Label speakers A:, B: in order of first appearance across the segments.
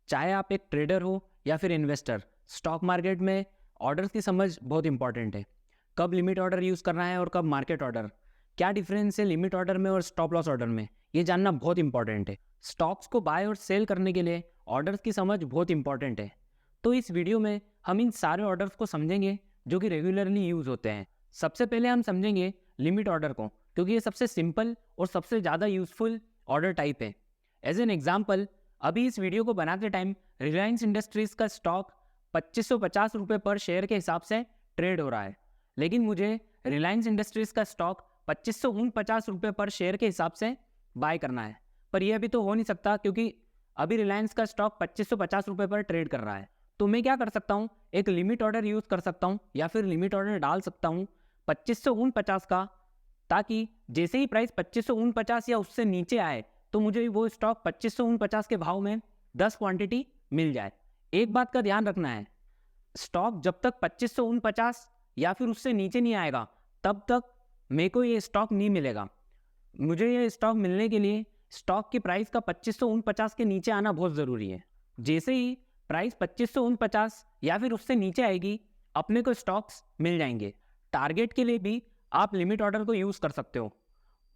A: चाहे आप एक ट्रेडर हो या फिर इन्वेस्टर, स्टॉक मार्केट में ऑर्डर्स की समझ बहुत इंपॉर्टेंट है। कब लिमिट ऑर्डर यूज़ करना है और कब मार्केट ऑर्डर, क्या डिफरेंस है लिमिट ऑर्डर में और स्टॉप लॉस ऑर्डर में, ये जानना बहुत इंपॉर्टेंट है। स्टॉक्स को बाय और सेल करने के लिए ऑर्डर्स की समझ बहुत इंपॉर्टेंट है। तो इस वीडियो में हम इन सारे ऑर्डर्स को समझेंगे जो कि रेगुलरली यूज़ होते हैं। सबसे पहले हम समझेंगे लिमिट ऑर्डर को, क्योंकि ये सबसे सिंपल और सबसे ज़्यादा यूजफुल ऑर्डर टाइप है। एज एन एग्जाम्पल, अभी इस वीडियो को बनाते टाइम रिलायंस इंडस्ट्रीज का स्टॉक 2550 रुपये पर शेयर के हिसाब से ट्रेड हो रहा है, लेकिन मुझे रिलायंस इंडस्ट्रीज का स्टॉक 2549 रुपये पर शेयर के हिसाब से बाय करना है। पर यह अभी तो हो नहीं सकता, क्योंकि अभी रिलायंस का स्टॉक 2550 रुपये पर ट्रेड कर रहा है। तो मैं क्या कर सकता हूँ, एक लिमिट ऑर्डर यूज़ कर सकता हूँ या फिर लिमिट ऑर्डर डाल सकता हूँ 2549 का, ताकि जैसे ही प्राइस 2549 या उससे नीचे आए तो मुझे वो स्टॉक 2549 के भाव में 10 क्वांटिटी मिल जाए। एक बात का ध्यान रखना है, स्टॉक जब तक 2549 या फिर उससे नीचे नहीं आएगा तब तक मेरे को ये स्टॉक नहीं मिलेगा। मुझे ये स्टॉक मिलने के लिए स्टॉक की प्राइस का 2549 के नीचे आना बहुत ज़रूरी है। जैसे ही प्राइस 2549 या फिर उससे नीचे आएगी, अपने को स्टॉक्स मिल जाएंगे। टारगेट के लिए भी आप लिमिट ऑर्डर को यूज़ कर सकते हो,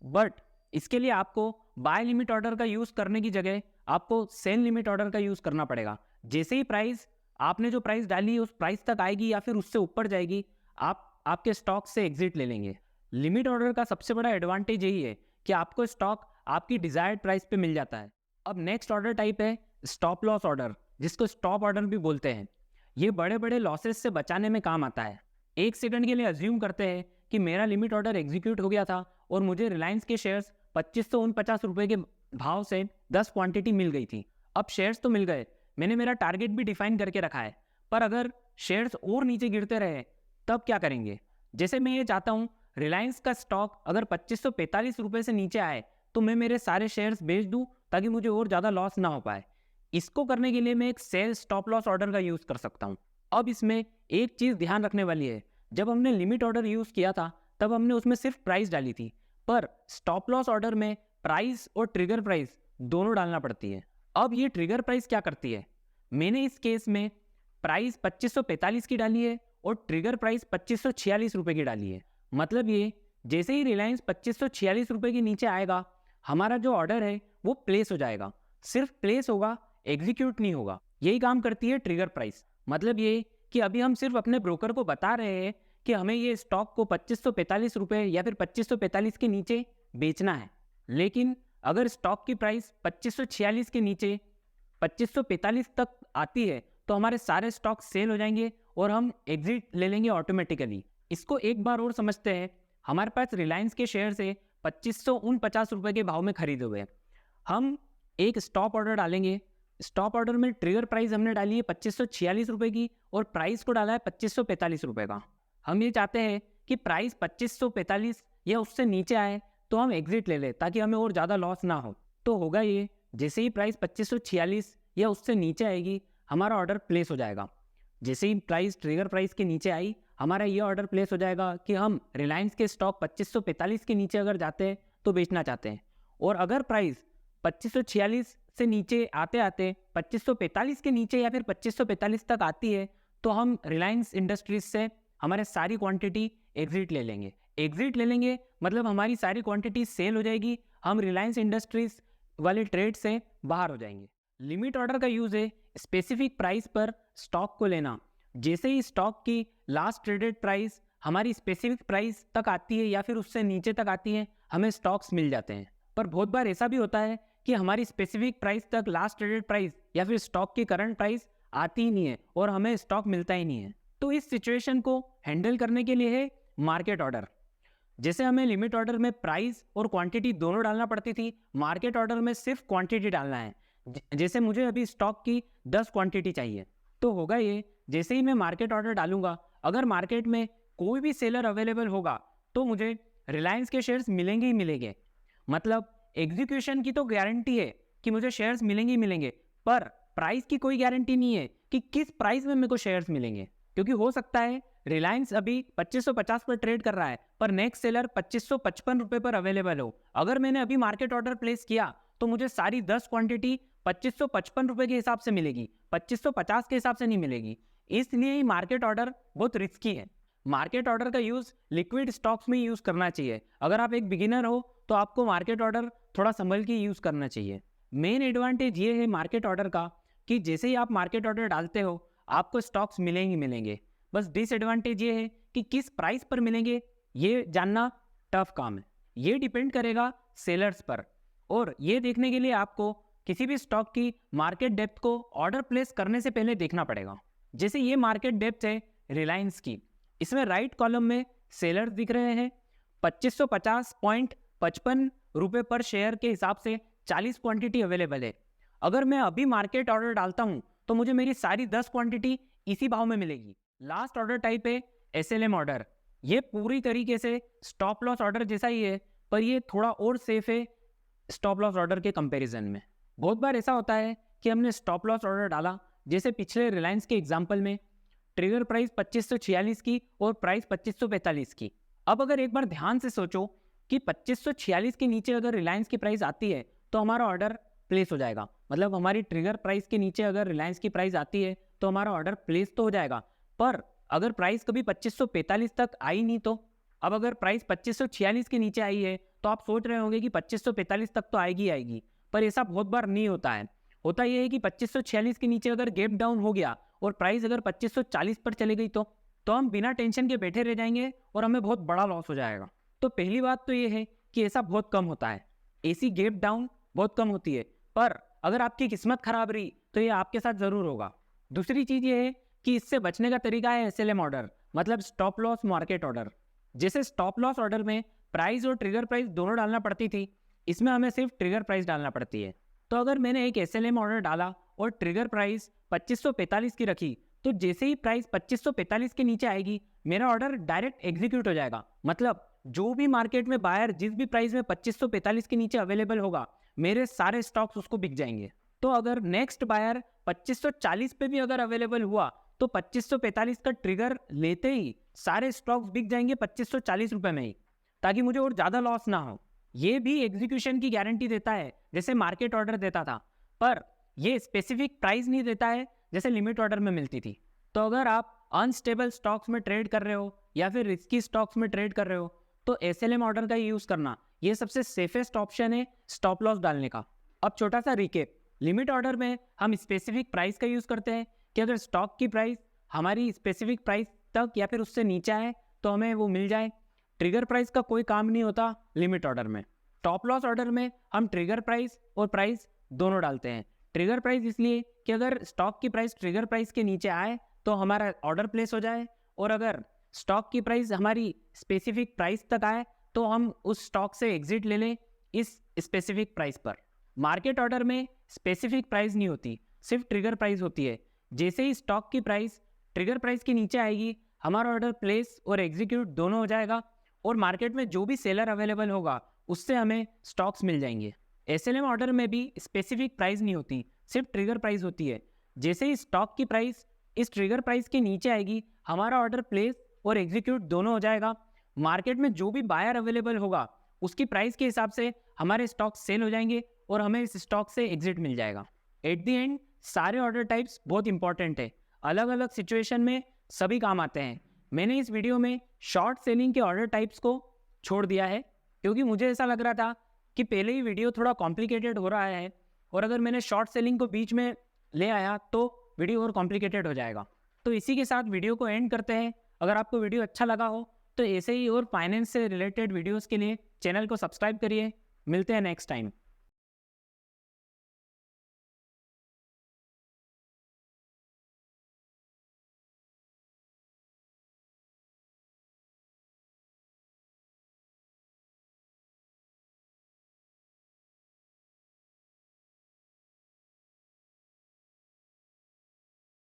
A: बट इसके लिए आपको बाय लिमिट ऑर्डर का यूज़ करने की जगह आपको सेल लिमिट ऑर्डर का यूज़ करना पड़ेगा। जैसे ही प्राइस, आपने जो प्राइस डाली उस प्राइस तक आएगी या फिर उससे ऊपर जाएगी, आप आपके स्टॉक से एग्जिट ले लेंगे। लिमिट ऑर्डर का सबसे बड़ा एडवांटेज यही है कि आपको स्टॉक आपकी डिजायर्ड प्राइस पे मिल जाता है। अब नेक्स्ट ऑर्डर टाइप है स्टॉप लॉस ऑर्डर, जिसको स्टॉप ऑर्डर भी बोलते हैं। ये बड़े बड़े लॉसेस से बचाने में काम आता है। एक सेकंड के लिए अज्यूम करते हैं कि मेरा लिमिट ऑर्डर एग्जीक्यूट हो गया था और मुझे रिलायंस के शेयर्स 2549 रुपये के भाव से 10 क्वांटिटी मिल गई थी। अब शेयर्स तो मिल गए, मैंने मेरा टारगेट भी डिफाइन करके रखा है, पर अगर शेयर्स और नीचे गिरते रहे तब क्या करेंगे। जैसे मैं ये चाहता हूँ रिलायंस का स्टॉक अगर 2545 रुपये से नीचे आए तो मैं मेरे सारे शेयर्स बेच दूँ ताकि मुझे और ज़्यादा लॉस ना हो पाए। इसको करने के लिए मैं एक सेल स्टॉप लॉस ऑर्डर का यूज़ कर सकता हूँ। अब इसमें एक चीज़ ध्यान रखने वाली है, जब हमने लिमिट ऑर्डर यूज़ किया था तब हमने उसमें सिर्फ प्राइस डाली थी, पर स्टॉप लॉस ऑर्डर में प्राइस और ट्रिगर प्राइस दोनों डालना पड़ती है। अब ये ट्रिगर प्राइस क्या करती है, मैंने इस केस में प्राइस 2545 की डाली है और ट्रिगर प्राइस 2546 रुपये की डाली है। मतलब ये, जैसे ही रिलायंस 2546 रुपये के नीचे आएगा, हमारा जो ऑर्डर है वो प्लेस हो जाएगा। सिर्फ प्लेस होगा, एग्जीक्यूट नहीं होगा। यही काम करती है ट्रिगर प्राइस। मतलब ये कि अभी हम सिर्फ अपने ब्रोकर को बता रहे हैं कि हमें ये स्टॉक को 2545 रुपये या फिर 2545 के नीचे बेचना है, लेकिन अगर स्टॉक की प्राइस 2546 के नीचे 2545 तक आती है तो हमारे सारे स्टॉक सेल हो जाएंगे और हम एग्जिट ले लेंगे ऑटोमेटिकली। इसको एक बार और समझते हैं। हमारे पास रिलायंस के शेयर से 2549 रुपये के भाव में खरीदे हुए हैं। हम एक स्टॉप ऑर्डर डालेंगे। स्टॉप ऑर्डर में ट्रिगर प्राइस हमने डाली है 2546 रुपये की और प्राइस को डाला है 2545 रुपये का। हम ये चाहते हैं कि प्राइस 2545 या उससे नीचे आए तो हम एग्जिट ले लें ताकि हमें और ज़्यादा लॉस ना हो। तो होगा ये, जैसे ही प्राइस 2546 या उससे नीचे आएगी, हमारा ऑर्डर प्लेस हो जाएगा। जैसे ही प्राइस ट्रिगर प्राइस के नीचे आई, हमारा ये ऑर्डर प्लेस हो जाएगा कि हम रिलायंस के स्टॉक 2545 के नीचे अगर जाते हैं तो बेचना चाहते हैं, और अगर प्राइस 2546 से नीचे आते आते 2545 के नीचे या फिर 2545 तक आती है तो हम रिलायंस इंडस्ट्रीज से हमारे सारी क्वांटिटी एग्जिट ले लेंगे। एग्जिट ले लेंगे मतलब हमारी सारी क्वांटिटी सेल हो जाएगी, हम रिलायंस इंडस्ट्रीज वाले ट्रेड से बाहर हो जाएंगे। लिमिट ऑर्डर का यूज़ है स्पेसिफिक प्राइस पर स्टॉक को लेना। जैसे ही स्टॉक की लास्ट ट्रेडेड प्राइस हमारी स्पेसिफिक प्राइस तक आती है या फिर उससे नीचे तक आती है, हमें स्टॉक्स मिल जाते हैं। पर बहुत बार ऐसा भी होता है कि हमारी स्पेसिफिक प्राइस तक लास्ट ट्रेडेड प्राइस या फिर स्टॉक की करंट प्राइस आती ही नहीं है और हमें स्टॉक मिलता ही नहीं है। तो इस सिचुएशन को हैंडल करने के लिए है मार्केट ऑर्डर। जैसे हमें लिमिट ऑर्डर में प्राइस और क्वांटिटी दोनों डालना पड़ती थी, मार्केट ऑर्डर में सिर्फ क्वांटिटी डालना है। जैसे मुझे अभी स्टॉक की 10 क्वांटिटी चाहिए, तो होगा ये, जैसे ही मैं मार्केट ऑर्डर डालूंगा, अगर मार्केट में कोई भी सेलर अवेलेबल होगा तो मुझे रिलायंस के शेयर्स मिलेंगे ही मिलेंगे। मतलब एग्जीक्यूशन की तो गारंटी है कि मुझे शेयर्स मिलेंगे ही मिलेंगे, पर प्राइस की कोई गारंटी नहीं है कि किस प्राइस में मेरे को शेयर्स मिलेंगे। क्योंकि हो सकता है रिलायंस अभी 2550 पर ट्रेड कर रहा है पर नेक्स्ट सेलर 2555 रुपये पर अवेलेबल हो। अगर मैंने अभी मार्केट ऑर्डर प्लेस किया तो मुझे सारी 10 क्वांटिटी 2555 रुपये के हिसाब से मिलेगी, 2550 के हिसाब से नहीं मिलेगी। इसलिए ही मार्केट ऑर्डर बहुत रिस्की है। मार्केट ऑर्डर का यूज़ लिक्विड स्टॉक्स में यूज़ करना चाहिए। अगर आप एक बिगिनर हो तो आपको मार्केट ऑर्डर थोड़ा संभल के यूज़ करना चाहिए। मेन एडवांटेज ये है मार्केट ऑर्डर का कि जैसे ही आप मार्केट ऑर्डर डालते हो आपको स्टॉक्स मिलेंगे। बस डिसएडवांटेज ये है कि किस प्राइस पर मिलेंगे ये जानना टफ काम है। ये डिपेंड करेगा सेलर्स पर, और ये देखने के लिए आपको किसी भी स्टॉक की मार्केट डेप्थ को ऑर्डर प्लेस करने से पहले देखना पड़ेगा। जैसे ये मार्केट डेप्थ है रिलायंस की, इसमें राइट कॉलम में सेलर्स दिख रहे हैं 2550.55 रुपये पर शेयर के हिसाब से 40 क्वांटिटी अवेलेबल है। अगर मैं अभी मार्केट ऑर्डर डालता हूं तो मुझे मेरी सारी 10 क्वांटिटी इसी भाव में मिलेगी। लास्ट ऑर्डर टाइप है SLM ऑर्डर। ये पूरी तरीके से स्टॉप लॉस ऑर्डर जैसा ही है, पर ये थोड़ा और सेफ है स्टॉप लॉस ऑर्डर के कंपैरिजन में। बहुत बार ऐसा होता है कि हमने स्टॉप लॉस ऑर्डर डाला, जैसे पिछले रिलायंस के एग्जाम्पल में ट्रिगर प्राइस 2546 की और प्राइस 2545 की। अब अगर एक बार ध्यान से सोचो कि 2546 के नीचे अगर रिलायंस की प्राइस आती है तो हमारा ऑर्डर प्लेस हो जाएगा। मतलब हमारी ट्रिगर प्राइस के नीचे अगर रिलायंस की प्राइस आती है तो हमारा ऑर्डर प्लेस तो हो जाएगा, पर अगर प्राइस कभी 2545 तक आई नहीं तो। अब अगर प्राइस 2546 के नीचे आई है तो आप सोच रहे होंगे कि 2545 तक तो आएगी, पर ऐसा बहुत बार नहीं होता है। होता यह है कि 2546 के नीचे अगर गैप डाउन हो गया और प्राइस अगर 2540 पर चली गई तो हम बिना टेंशन के बैठे रह जाएंगे और हमें बहुत बड़ा लॉस हो जाएगा। तो पहली बात तो ये है कि ऐसा बहुत कम होता है, ऐसी गैप डाउन बहुत कम होती है, पर अगर आपकी किस्मत खराब रही तो ये आपके साथ ज़रूर होगा। दूसरी चीज़ ये है कि इससे बचने का तरीका है SLM ऑर्डर, मतलब स्टॉप लॉस मार्केट ऑर्डर। जैसे स्टॉप लॉस ऑर्डर में प्राइस और ट्रिगर प्राइस दोनों डालना पड़ती थी, इसमें हमें सिर्फ ट्रिगर प्राइस डालना पड़ती है। तो अगर मैंने एक SLM ऑर्डर डाला और ट्रिगर प्राइस 2545 की रखी, तो जैसे ही प्राइस 2545 के नीचे आएगी मेरा ऑर्डर डायरेक्ट एग्जीक्यूट हो जाएगा। मतलब जो भी मार्केट में बायर जिस भी प्राइस में 2545 के नीचे अवेलेबल होगा मेरे सारे स्टॉक्स उसको बिक जाएंगे। तो अगर नेक्स्ट बायर 2540 पे भी अगर अवेलेबल हुआ तो 2545 का ट्रिगर लेते ही सारे स्टॉक्स बिक जाएंगे 2540 रुपये में ही, ताकि मुझे और ज़्यादा लॉस ना हो। ये भी एग्जीक्यूशन की गारंटी देता है जैसे मार्केट ऑर्डर देता था, पर ये स्पेसिफिक प्राइस नहीं देता है जैसे लिमिट ऑर्डर में मिलती थी। तो अगर आप अनस्टेबल स्टॉक्स में ट्रेड कर रहे हो या फिर रिस्की स्टॉक्स में ट्रेड कर रहे हो तो SLM ऑर्डर का यूज़ करना ये सबसे सेफेस्ट ऑप्शन है स्टॉप लॉस डालने का। अब छोटा सा रिकेप, लिमिट ऑर्डर में हम स्पेसिफिक प्राइस का यूज़ करते हैं कि अगर स्टॉक की प्राइस हमारी स्पेसिफिक प्राइस तक या फिर उससे नीचे आए तो हमें वो मिल जाए। ट्रिगर प्राइस का कोई काम नहीं होता लिमिट ऑर्डर में। स्टॉप लॉस ऑर्डर में हम ट्रिगर प्राइस और प्राइस दोनों डालते हैं। ट्रिगर प्राइस इसलिए कि अगर स्टॉक की प्राइस ट्रिगर प्राइस के नीचे आए तो हमारा ऑर्डर प्लेस हो जाए, और अगर स्टॉक की प्राइस हमारी स्पेसिफिक प्राइस तक आए तो हम उस स्टॉक से एग्जिट ले लें इस स्पेसिफिक प्राइस पर। मार्केट ऑर्डर में स्पेसिफिक प्राइस नहीं होती, सिर्फ ट्रिगर प्राइस होती है। जैसे ही स्टॉक की प्राइस ट्रिगर प्राइस के नीचे आएगी हमारा ऑर्डर प्लेस और एग्जीक्यूट दोनों हो जाएगा, और मार्केट में जो भी सेलर अवेलेबल होगा उससे हमें स्टॉक्स मिल जाएंगे। SLM ऑर्डर में भी स्पेसिफिक प्राइस नहीं होती, सिर्फ ट्रिगर प्राइस होती है। जैसे ही स्टॉक की प्राइस इस ट्रिगर प्राइस के नीचे आएगी हमारा ऑर्डर प्लेस और एग्जीक्यूट दोनों हो जाएगा। मार्केट में जो भी बायर अवेलेबल होगा उसकी प्राइस के हिसाब से हमारे स्टॉक सेल हो जाएंगे और हमें इस स्टॉक से एग्जिट मिल जाएगा। एट द एंड सारे ऑर्डर टाइप्स बहुत इंपॉर्टेंट है, अलग अलग सिचुएशन में सभी काम आते हैं। मैंने इस वीडियो में शॉर्ट सेलिंग के ऑर्डर टाइप्स को छोड़ दिया है क्योंकि मुझे ऐसा लग रहा था कि पहले ही वीडियो थोड़ा कॉम्प्लिकेटेड हो रहा है, और अगर मैंने शॉर्ट सेलिंग को बीच में ले आया तो वीडियो और कॉम्प्लिकेटेड हो जाएगा। तो इसी के साथ वीडियो को एंड करते हैं। अगर आपको वीडियो अच्छा लगा हो तो ऐसे ही और फाइनेंस से रिलेटेड वीडियोस के लिए चैनल को सब्सक्राइब करिए। मिलते हैं नेक्स्ट टाइम।